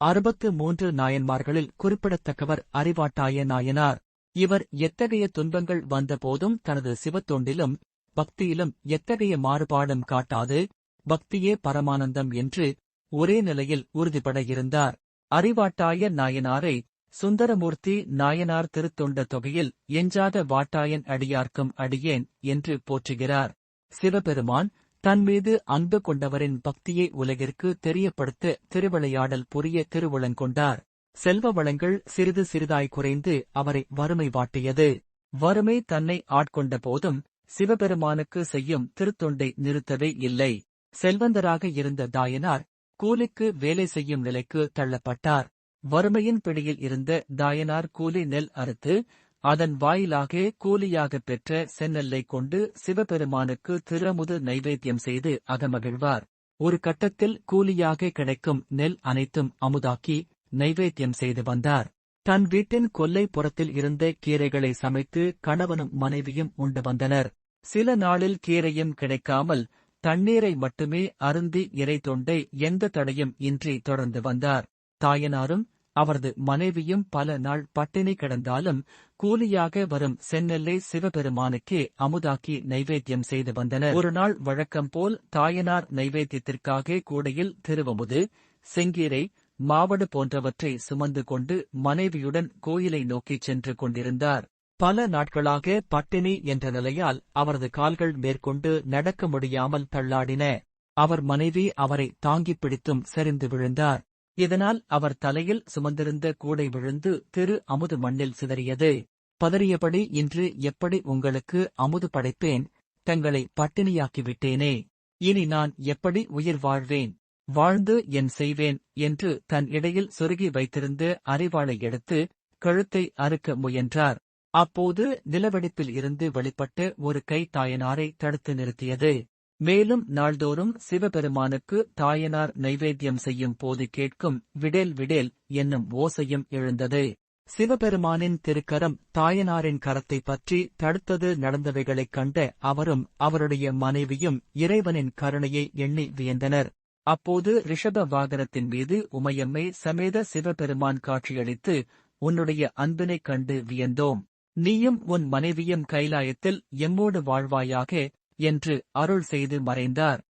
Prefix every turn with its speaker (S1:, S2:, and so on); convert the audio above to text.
S1: 63 நாயன்மார்களில் குறிப்பிடத்தக்கவர் அறிவாட்டாய நாயனார். இவர் எத்தகைய துன்பங்கள் வந்தபோதும் தனது சிவத்தொண்டிலும் பக்தியிலும் எத்தகைய மாறுபாடும் காட்டாது பக்தியே பரமானந்தம் என்று ஒரே நிலையில் உறுதிபட இருந்தார். அறிவாட்டாய நாயனாரை சுந்தரமூர்த்தி நாயனார் திருத்தொண்ட தொகையில் எஞ்சாத வாட்டாயன் அடியார்க்கும் அடியேன் என்று போற்றுகிறார். சிவபெருமான் தன்மீது அன்பு கொண்டவரின் பக்தியை உலகிற்கு தெரியப்படுத்த திருவிளையாடல் புரிய திருவுளங்கொண்டார். செல்வ வளங்கள் சிறிது சிறிதாய் குறைந்து அவரை வறுமை வாட்டியது. வறுமை தன்னை ஆட்கொண்ட போதும் சிவபெருமானுக்கு செய்யும் திருத்தொண்டை நிறுத்தவே இல்லை. செல்வந்தராக இருந்த தாயனார் கூலிக்கு வேலை செய்யும் நிலைக்கு தள்ளப்பட்டார். வறுமையின் பிடியில் இருந்த தாயனார் கூலி நெல் அறுத்து அதன் வாயிலாக கூலியாகப் பெற்ற செந்நெல்லை கொண்டு சிவபெருமானுக்கு திறமுது நைவேத்தியம் செய்து அகமகிழ்வார். ஒரு கட்டத்தில் கூலியாக கிடைக்கும் நெல் அனைத்தும் அமுதாக்கி நைவேத்தியம் செய்து வந்தார். தன் வீட்டின் கொல்லை புறத்தில் இருந்த கீரைகளை சமைத்து கணவனும் மனைவியும் உண்டு வந்தனர். சில நாளில் கீரையும் கிடைக்காமல் தண்ணீரை மட்டுமே அருந்தி இறை தொண்டை எந்த தடையும் இன்றி தொடர்ந்து வந்தார். தாயனாரும் அவரது மனைவியும் பல நாள் பட்டினி கிடந்தாலும் கூலியாக வரும் செந்நெல்லை சிவபெருமானுக்கே அமுதாக்கி நைவேத்தியம் செய்து வந்தனர். ஒரு நாள் வழக்கம் போல் தாயனார் நைவேத்தியத்திற்காக கூடையில் திருவமுது, செங்கீரை, மாவடு போன்றவற்றை சுமந்து கொண்டு மனைவியுடன் கோயிலை நோக்கிச் சென்று கொண்டிருந்தார். பல நாட்களாக பட்டினி என்ற நிலையால் அவரது கால்கள் மேற்கொண்டு நடக்க முடியாமல் தள்ளாடின. அவர் மனைவி அவரை தாங்கிப் பிடித்தும் சரிந்து விழுந்தார். இதனால் அவர் தலையில் சுமந்திருந்த கூடை விழுந்து திரு அமுது மண்ணில் சிதறியது. பதறியபடி, இன்று எப்படி உங்களுக்கு அமுது படைப்பேன்? தங்களை பட்டினியாக்கிவிட்டேனே, இனி நான் எப்படி உயிர் வாழ்வேன்? வாழ்ந்து என் செய்வேன் என்று தன் இடையில் சொருகி வைத்திருந்த அரிவாளை எடுத்து கழுத்தை அறுக்க முயன்றார். அப்போது நிலவெடிப்பில் இருந்து வெளிப்பட்ட ஒரு கை தாயனாரை தடுத்து நிறுத்தியது. மேலும் நாள்தோறும் சிவபெருமானுக்கு தாயனார் நைவேத்தியம் செய்யும் போது கேட்கும் விடேல் விடேல் என்னும் ஓசையும் எழுந்தது. சிவபெருமானின் திருக்கரம் தாயனாரின் கரத்தை பற்றி தடுத்தது நடந்தவைகளைக் கண்ட அவரும் அவருடைய மனைவியும் இறைவனின் கருணையை எண்ணி வியந்தனர். அப்போது ரிஷப வாகனத்தின் மீது உமையம்மை சமேத சிவபெருமான் காட்சியளித்து, உன்னுடைய அன்பினைக் கண்டு வியந்தோம். நீயும் உன் மனைவியும் கைலாயத்தில் எம்மோடு வாழ்வாயாக என்று அருள் செய்து மறைந்தார்.